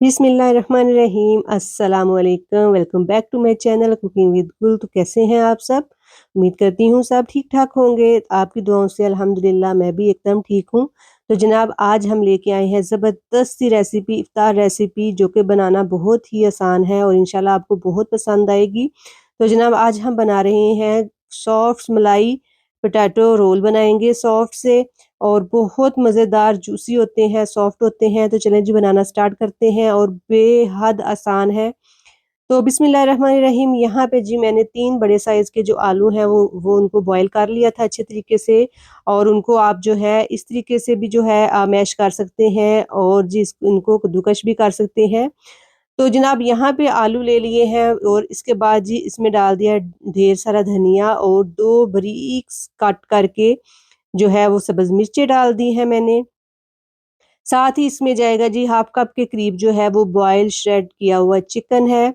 बिस्मिल्लाहिर्रहमानिर्रहीम अस्सलाम वालेकुम। Welcome back to my channel cooking with Gul. तो कैसे हैं आप सब? उम्मीद करती हूँ सब ठीक-ठाक होंगे। आपकी दुआओं से अल्हम्दुलिल्लाह मैं भी एकदम ठीक हूँ। तो जनाब आज हम लेके आए हैं ज़बरदस्त सी रेसिपी, इफ्तार रेसिपी जो कि बनाना बहुत ही आसान है और इंशाल्लाह आपको बहुत पसंद आएगी। तो जनाब आज हम बना रहे हैं सॉफ्ट मलाई पोटैटो रोल बनाएँगे सॉफ्ट से और बहुत मज़ेदार जूसी होते हैं, सॉफ्ट होते हैं। तो चलें जी बनाना स्टार्ट करते हैं और बेहद आसान है। तो बिस्मिल्लाहिर्रहमानिर्रहीम यहाँ पे जी मैंने 3 बड़े साइज़ के जो आलू हैं वो उनको बॉयल कर लिया था अच्छे तरीके से और उनको आप जो है इस तरीके से भी जो है मैश कर सकते हैं और जी इनको कद्दूकश भी कर सकते हैं। तो जनाब यहाँ पे आलू ले लिए हैं और इसके बाद जी इसमें डाल दिया ढेर सारा धनिया और 2 बारीक कट करके जो है वो सब्ज़ मिर्चें डाल दी हैं मैंने। साथ ही इसमें जाएगा जी हाफ कप के करीब जो है वो बॉयल श्रेड किया हुआ चिकन है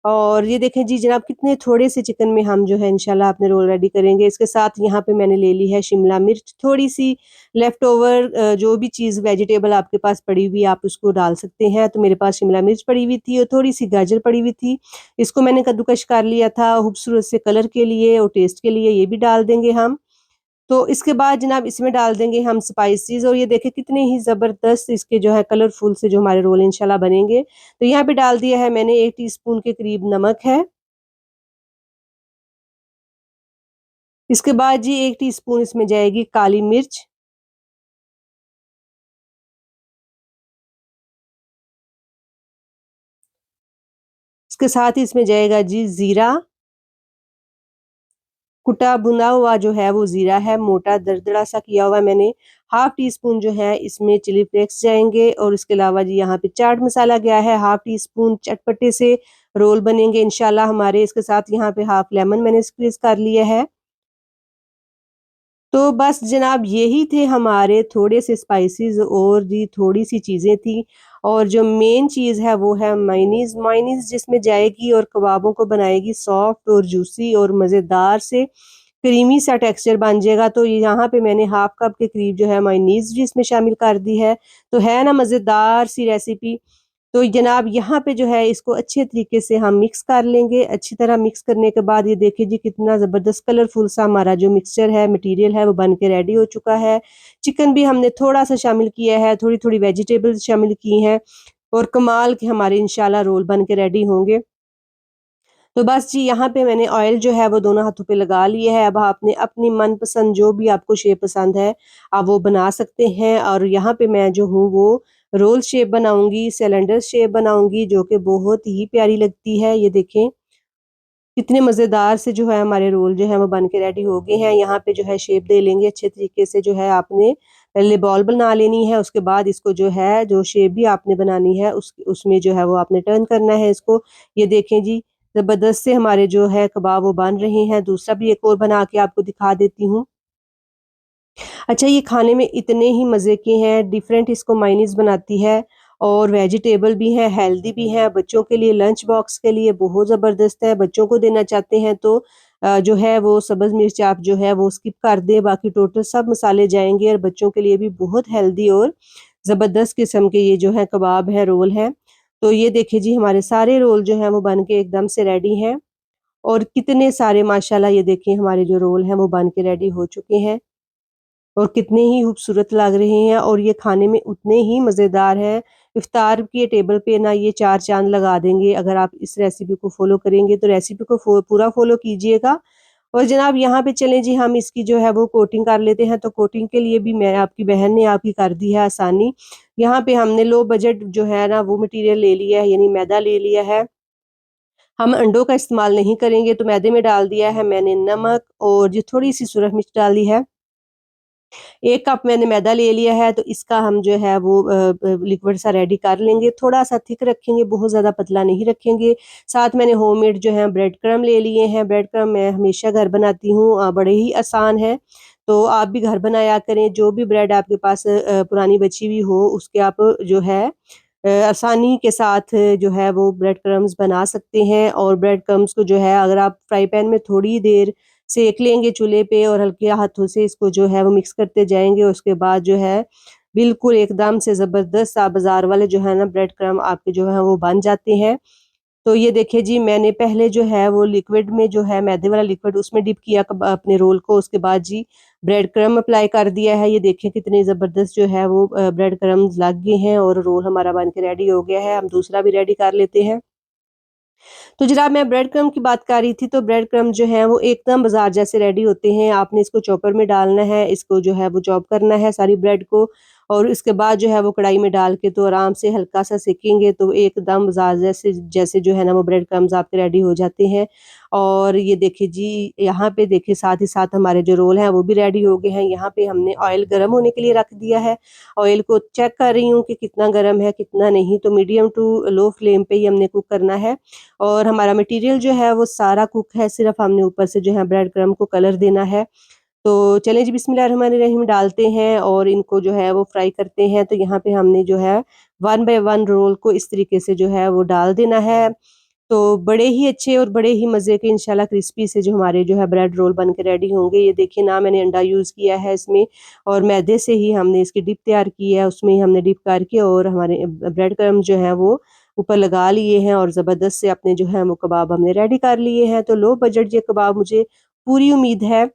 और ये देखें जी जनाब कितने थोड़े से चिकन में हम जो है इंशाल्लाह अपने रोल रेडी करेंगे। इसके साथ यहाँ पे मैंने ले ली है शिमला मिर्च, थोड़ी-सी लेफ्ट ओवर जो भी चीज़ वेजिटेबल आपके पास पड़ी हुई है आप उसको डाल सकते हैं। तो मेरे पास शिमला मिर्च पड़ी हुई थी और थोड़ी-सी गाजर पड़ी हुई थी। इसको मैंने कद्दूकश कर लिया था खूबसूरत से कलर के लिए और टेस्ट के लिए ये भी डाल देंगे हम। तो इसके बाद जनाब इसमें डाल देंगे हम स्पाइसेस और ये देखें कितने ही ज़बरदस्त इसके जो है कलरफुल से जो हमारे रोल इंशाल्लाह बनेंगे। तो यहाँ पे डाल दिया है मैंने 1 टीस्पून के करीब नमक है। इसके बाद जी 1 टीस्पून इसमें जाएगी काली मिर्च। इसके साथ ही इसमें जाएगा जी ज़ीरा, कुटा भुना हुआ जो है वो ज़ीरा है, मोटा दरदरा सा किया हुआ मैंने। हाफ टी स्पून जो है इसमें चिली फ्लेक्स जाएँगे और इसके अलावा जी यहाँ पे चाट मसाला गया है हाफ टी स्पून, चटपटे से रोल बनेंगे इंशाल्लाह हमारे। इसके साथ यहाँ पे हाफ लेमन मैंने स्क्वीज़ कर लिया है। तो बस जनाब यही थे हमारे थोड़े से स्पाइसेस और जी थोड़ी-सी चीज़ें थी और जो मेन चीज़ है वो है मेयोनीज़। मेयोनीज़ जिसमें जाएगी और कबाबों को बनाएगी सॉफ्ट और जूसी और मज़ेदार से क्रीमी सा टेक्सचर बन जाएगा। तो यहाँ पे मैंने हाफ कप के करीब जो है मेयोनीज़ भी इसमें शामिल कर दी है। तो है ना मज़ेदार सी रेसिपी। तो जनाब यहाँ पे जो है इसको अच्छे तरीके से हम मिक्स कर लेंगे। अच्छी तरह मिक्स करने के बाद ये देखिए जी कितना ज़बरदस्त कलरफुल सा हमारा जो मिक्सचर है, मटीरियल है वो बन के रेडी हो चुका है। चिकन भी हमने थोड़ा-सा शामिल किया है, थोड़ी-थोड़ी वेजिटेबल्स शामिल की हैं और कमाल के हमारे इंशाल्लाह रोल बन के रेडी होंगे। तो बस जी यहाँ पे मैंने ऑयल जो है वो दोनों हाथों पे लगा लिया है। अब आपने अपनी मनपसंद जो भी आपको शेप पसंद है, आप वो बना सकते हैं और यहाँ पे मैं जो हूँ वो रोल शेप बनाऊँगी, सिलेंडर शेप बनाऊँगी जो कि बहुत ही प्यारी लगती है। ये देखें, कितने मज़ेदार से जो है हमारे रोल जो है वो बन के रेडी हो गए हैं। यहाँ पे जो है शेप दे लेंगे अच्छे तरीके से जो है आपने पहले बॉल बना लेनी है, उसके बाद इसको जो है जो शेप भी आपने बनानी है उसमें जो है वो आपने टर्न करना है इसको। ये देखें जी, ज़बरदस्त से हमारे जो है कबाब वो बन रहे हैं। दूसरा भी एक और बना के आपको दिखा देती हूँ। अच्छा ये खाने में इतने ही मज़े के हैं, डिफरेंट इसको मेयोनीज़ बनाती है और वेजिटेबल भी है, हेल्दी भी है, बच्चों के लिए लंच बॉक्स के लिए बहुत ज़बरदस्त है। बच्चों को देना चाहते हैं तो जो है वो सब्ज़ मिर्च आप जो है वो स्किप कर दें, बाकी टोटल सब मसाले जाएँगे और बच्चों के लिए भी बहुत हेल्दी और ज़बरदस्त किस्म के ये जो है कबाब है, रोल हैं। तो ये देखिए जी हमारे सारे रोल जो हैं वो बन के एकदम से रेडी हैं और कितने सारे माशाल्लाह ये देखिए हमारे जो रोल हैं वो बन के रेडी हो चुके हैं। और कितने ही खूबसूरत लग रहे हैं और ये खाने में उतने ही मज़ेदार हैं। इफ्तार के टेबल पे ना ये 4 चाँद लगा देंगे अगर आप इस रेसिपी को फ़ॉलो करेंगे तो रेसिपी को पूरा फ़ॉलो कीजिएगा। और जनाब यहाँ पे चलें जी हम इसकी जो है वो कोटिंग कर लेते हैं, तो कोटिंग के लिए भी मैं आपकी बहन ने आपकी कर दी है आसानी। यहाँ पे हमने लो बजट जो है ना वो मटीरियल ले लिया है यानी मैदा ले लिया है। हम अंडों का इस्तेमाल नहीं करेंगे तो मैदे में डाल दिया है मैंने नमक और जो थोड़ी-सी सूरज मिर्च डाली है। 1 कप मैंने मैदा ले लिया है तो इसका हम जो है वो लिक्विड सा रेडी कर लेंगे। थोड़ा-सा थिक रखेंगे, बहुत ज़्यादा पतला नहीं रखेंगे। साथ मैंने होममेड जो है ब्रेड क्रम्ब ले लिए हैं। ब्रेड क्रम्ब मैं हमेशा घर बनाती हूँ बड़े ही आसान है। तो आप भी घर बनाया करें, जो भी ब्रेड आपके पास पुरानी बची हुई हो उसके आप जो है आसानी के साथ जो है वो ब्रेड क्रम्ब्स बना सकते हैं और ब्रेड क्रम्ब्स को जो है अगर आप फ्राई पैन में थोड़ी देर सेक लेंगे चूल्हे पे और हल्के हाथों से इसको जो है वो मिक्स करते जाएँगे, उसके बाद जो है बिल्कुल एकदम से ज़बरदस्त बाज़ार वाले जो है ना ब्रेड क्रम्ब आपके जो है वो बन जाते हैं। तो ये देखिए जी मैंने पहले जो है वो लिक्विड में जो है मैदे वाला लिक्विड उसमें डिप किया अपने रोल को, उसके बाद जी ब्रेड क्रम्ब अप्लाई कर दिया है। ये देखिए कितने ज़बरदस्त जो है वो ब्रेड क्रम्ब्स लग गए हैं और रोल हमारा बन के रेडी हो गया है। हम दूसरा भी रेडी कर लेते हैं। तो जनाब मैं ब्रेड क्रम्ब की बात कर रही थी, तो ब्रेड क्रम्ब जो है वो एकदम बाज़ार जैसे रेडी होते हैं। आपने इसको चॉपर में डालना है, इसको जो है वो चॉप करना है सारी ब्रेड को और उसके बाद जो है वो कढ़ाई में डाल के तो आराम से हल्का-सा सेकेंगे तो एकदम बाज़ार जैसे जैसे जो है ना वो ब्रेड क्रम्ब्स आपके रेडी हो जाते हैं। और ये देखिए जी, यहाँ पे देखिए साथ ही साथ हमारे जो रोल हैं वो भी रेडी हो गए हैं। यहाँ पे हमने ऑयल गरम होने के लिए रख दिया है। ऑयल को चेक कर रही हूँ कि कितना गरम है, कितना नहीं, तो मीडियम टू लो फ्लेम पे ही हमने कुक करना है। और हमारा मटीरियल जो है वो सारा कुक है, सिर्फ़ हमने ऊपर से जो है ब्रेड क्रम्ब को कलर देना है। तो चलिए जी बिस्मिल्लाहिर्रहमानिर्रहीम डालते हैं और इनको जो है वो फ्राई करते हैं। तो यहाँ पे हमने जो है 1 बाय 1 रोल को इस तरीके से जो है वो डाल देना है। तो बड़े ही अच्छे और बड़े ही मज़े के इंशाल्लाह क्रिस्पी से जो हमारे जो है ब्रेड रोल बन के रेडी होंगे। ये देखिए ना मैंने अंडा यूज़ किया है इसमें और मैदे से ही हमने इसकी डिप तैयार की है, उसमें ही हमने डिप करके और हमारे ब्रेड क्रम्ब जो है वो ऊपर लगा लिए हैं और ज़बरदस्त से अपने जो है वो कबाब हमने रेडी कर लिए हैं। तो लो बजट ये कबाब मुझे पूरी उम्मीद है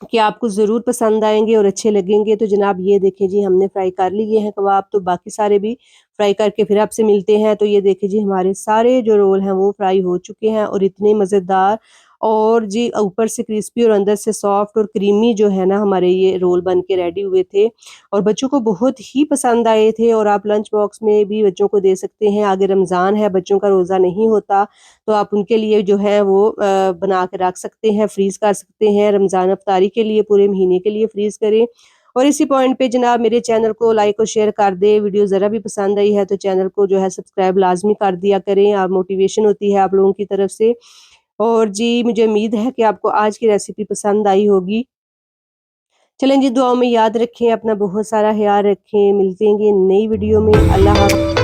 कि आपको ज़रूर पसंद आएँगे और अच्छे लगेंगे। तो जनाब ये देखें जी हमने फ्राई कर लिए हैं कबाब, तो बाकी सारे भी फ्राई करके फिर आपसे मिलते हैं। तो ये देखिए जी हमारे सारे जो रोल हैं वो फ्राई हो चुके हैं और इतने मज़ेदार और जी ऊपर से क्रिस्पी और अंदर से सॉफ्ट और क्रीमी जो है ना हमारे ये रोल बन के रेडी हुए थे और बच्चों को बहुत ही पसंद आए थे और आप लंच बॉक्स में भी बच्चों को दे सकते हैं। आगे रमज़ान है, बच्चों का रोज़ा नहीं होता, तो आप उनके लिए जो है वो बना के रख सकते हैं, फ्रीज़ कर सकते हैं। रमज़ान इफ्तारी के लिए पूरे महीने के लिए फ्रीज़ करें। और इसी पॉइंट पे जनाब मेरे चैनल को लाइक और शेयर कर दें। वीडियो ज़रा भी पसंद आई है तो चैनल को जो है सब्सक्राइब लाज़मी कर दिया करें। आप मोटिवेशन होती है आप लोगों की तरफ से। और जी मुझे उम्मीद है कि आपको आज की रेसिपी पसंद आई होगी। चलें जी दुआओं में याद रखें, अपना बहुत सारा ख़्याल रखें। मिलते हैं नई वीडियो में। अल्लाह हाफ़िज़।